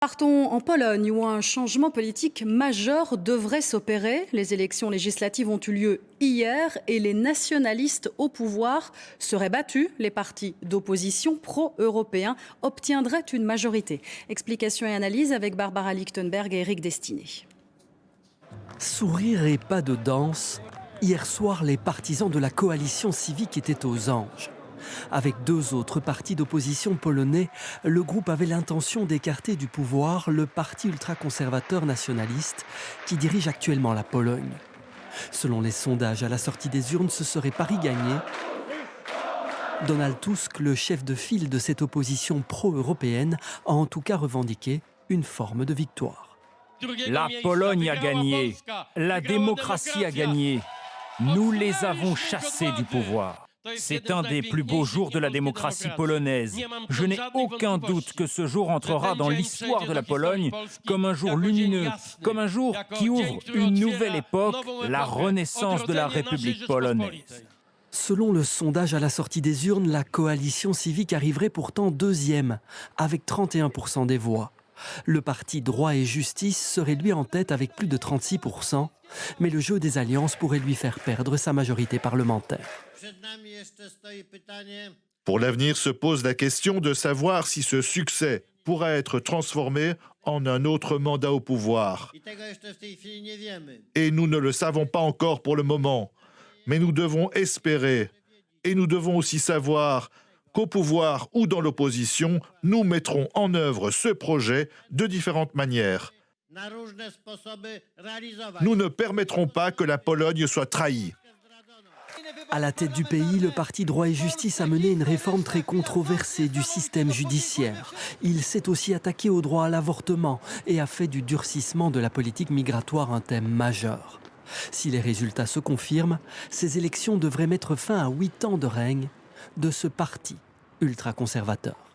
Partons en Pologne où un changement politique majeur devrait s'opérer. Les élections législatives ont eu lieu hier et les nationalistes au pouvoir seraient battus. Les partis d'opposition pro-européens obtiendraient une majorité. Explications et analyses avec Barbara Lichtenberg et Eric Destiné. Sourire et pas de danse, hier soir les partisans de la coalition civique étaient aux anges. Avec deux autres partis d'opposition polonais, le groupe avait l'intention d'écarter du pouvoir le parti ultra-conservateur nationaliste qui dirige actuellement la Pologne. Selon les sondages, à la sortie des urnes, ce serait Paris gagné. Donald Tusk, le chef de file de cette opposition pro-européenne, a en tout cas revendiqué une forme de victoire. La Pologne a gagné, la démocratie a gagné. Nous les avons chassés du pouvoir. C'est un des plus beaux jours de la démocratie polonaise. Je n'ai aucun doute que ce jour entrera dans l'histoire de la Pologne comme un jour lumineux, comme un jour qui ouvre une nouvelle époque, la renaissance de la République polonaise. Selon le sondage à la sortie des urnes, la coalition civique arriverait pourtant deuxième, avec 31% des voix. Le parti Droit et Justice serait lui en tête avec plus de 36%, mais le jeu des alliances pourrait lui faire perdre sa majorité parlementaire. Pour l'avenir se pose la question de savoir si ce succès pourra être transformé en un autre mandat au pouvoir. Et nous ne le savons pas encore pour le moment, mais nous devons espérer et nous devons aussi savoir qu'au pouvoir ou dans l'opposition, nous mettrons en œuvre ce projet de différentes manières. Nous ne permettrons pas que la Pologne soit trahie. À la tête du pays, le parti Droit et Justice a mené une réforme très controversée du système judiciaire. Il s'est aussi attaqué au droit à l'avortement et a fait du durcissement de la politique migratoire un thème majeur. Si les résultats se confirment, ces élections devraient mettre fin à 8 ans de règne de ce parti ultra-conservateur.